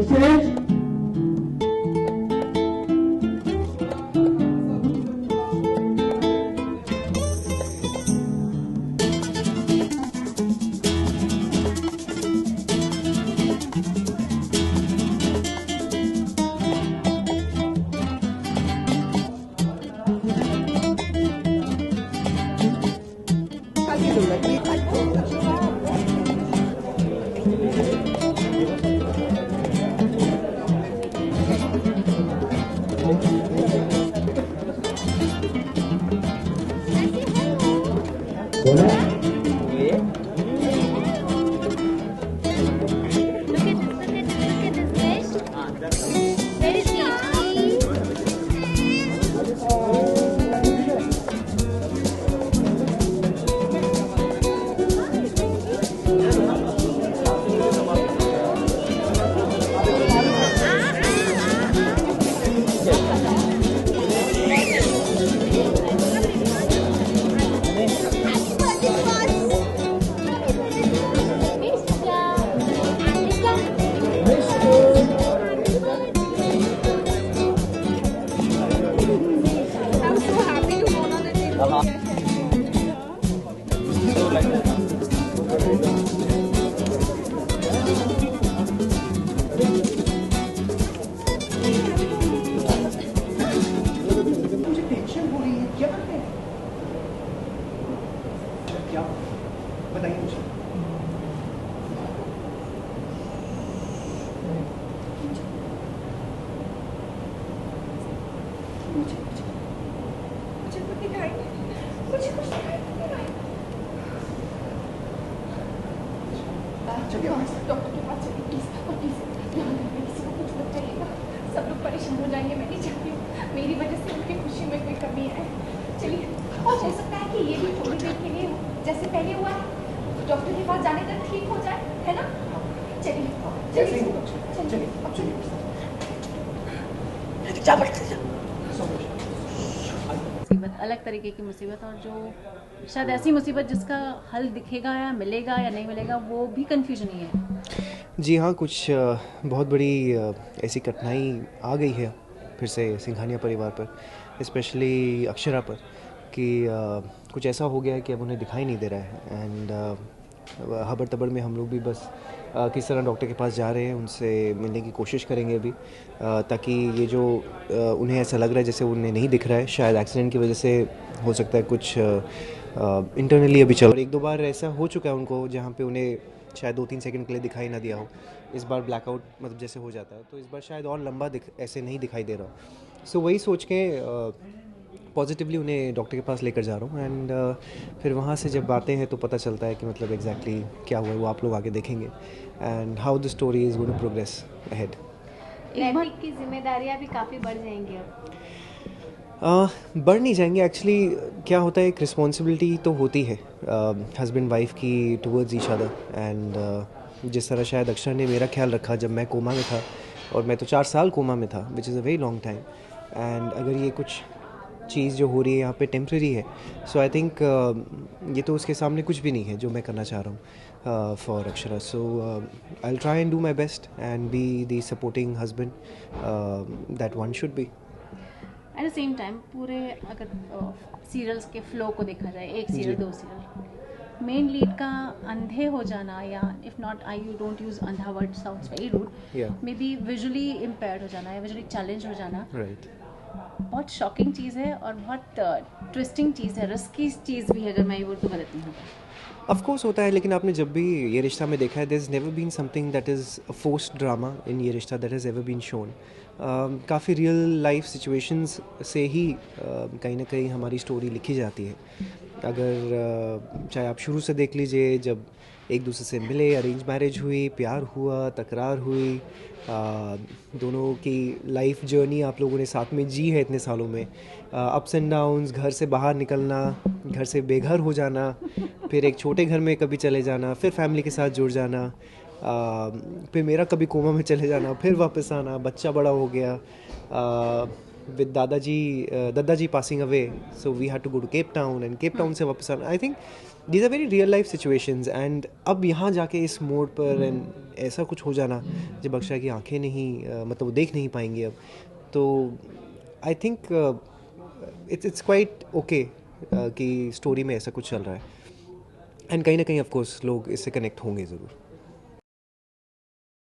stage. Doctor के पास चलिए please please, यहाँ पे किसी को कुछ मत चाहिएगा, सब लोग परेशान हो जाएंगे। मैं नहीं चाहती हूँ मेरी वजह से उनकी खुशी में कोई कमी आए। चलिए, और हो सकता है कि ये भी थोड़ी देर के लिए जैसे पहले हुआ है डॉक्टर के पास जाने तक ठीक हो जाए, है ना? चलिए चलिए अब चलिए। मुसीबत अलग तरीके की मुसीबत, और जो शायद ऐसी मुसीबत जिसका हल दिखेगा या मिलेगा या नहीं मिलेगा वो भी कन्फ्यूजन ही है। जी हाँ, कुछ बहुत बड़ी ऐसी कठिनाई आ गई है फिर से सिंघानिया परिवार पर, स्पेशली अक्षरा पर, कि कुछ ऐसा हो गया है कि अब उन्हें दिखाई नहीं दे रहा है। एंड हबड़ तबड़ में हम लोग भी बस किस तरह डॉक्टर के पास जा रहे हैं, उनसे मिलने की कोशिश करेंगे अभी, ताकि ये जो उन्हें ऐसा लग रहा है जैसे उन्हें नहीं दिख रहा है, शायद एक्सीडेंट की वजह से हो सकता है कुछ इंटरनली अभी चल। और एक दो बार ऐसा हो चुका है उनको जहाँ पे उन्हें शायद 2-3 सेकंड के लिए दिखाई ना दिया हो। इस बार ब्लैकआउट मतलब जैसे हो जाता है, तो इस बार शायद और लंबा ऐसे नहीं दिखाई दे रहा। सो वही सोच के पॉजिटिवली उन्हें डॉक्टर के पास लेकर जा रहा हूँ। एंड फिर वहाँ से जब आते हैं तो पता चलता है कि मतलब एग्जैक्टली क्या हुआ है, वो आप लोग आगे देखेंगे, and how the story is going to progress ahead. नैतिक की जिम्मेदारियाँ भी काफ़ी बढ़ जाएंगी अब। बढ़ नहीं जाएंगे एक्चुअली। क्या होता है, एक रिस्पॉन्सिबिलिटी तो होती है हस्बैंड वाइफ की टूवर्ड्स ईच अदर। एंड जिस तरह शायद अक्षर ने मेरा ख्याल रखा जब मैं कोमा में था, और मैं तो 4 साल कोमा में था, which is a very long time. And अगर ये कुछ चीज़ जो हो रही है यहाँ पे टेम्प्रेरी है, सो आई थिंक ये तो उसके सामने कुछ भी नहीं है जो मैं करना चाह रहा हूँ for Akshara. So I will try and do my best and be the supporting husband that one should be. At the same time पूरे अगर सीरियल्स के फ्लो को देखा जाए, एक सीरियल 2 सीरियल, मेन लीड का अंधे हो जाना, या if not, I don't use अंधा word, sounds very rude, may be visually impaired हो जाना या विजुअली चैलेंज हो जाना, बहुत शॉकिंग चीज़ है और बहुत ट्विस्टिंग चीज़ है, रिस्की चीज़ भी है अगर मैं ये बोल तो गलत नहीं हूँ। ऑफ कोर्स होता है, लेकिन आपने जब भी ये रिश्ता में देखा है, there is never been something that is a forced drama in Yeh Rishta that is ever been shown. काफ़ी रियल लाइफ सिचुएशंस से ही कहीं ना कहीं हमारी स्टोरी लिखी जाती है। अगर चाहे आप शुरू से देख लीजिए, जब एक दूसरे से मिले, अरेंज मैरिज हुई, प्यार हुआ, तकरार हुई, दोनों की लाइफ जर्नी आप लोगों ने साथ में जी है इतने सालों में, अप्स एंड डाउन्स, घर से बाहर निकलना, घर से बेघर हो जाना, फिर एक छोटे घर में कभी चले जाना, फिर फैमिली के साथ जुड़ जाना, फिर मेरा कभी कोमा में चले जाना, फिर वापस आना, बच्चा बड़ा हो गया, with दादाजी passing away, so we had to go to Cape Town, and Cape Town से वापस आना. I think these are very real life situations, and अब यहाँ जाके इस मोड़ पर and ऐसा कुछ हो जाना जब अक्षरा की आंखें नहीं मतलब वो देख नहीं पाएंगी अब, तो I think it's quite okay कि स्टोरी में ऐसा कुछ चल रहा है, एंड कहीं ना कहीं ऑफ कोर्स लोग इससे कनेक्ट होंगे ज़रूर.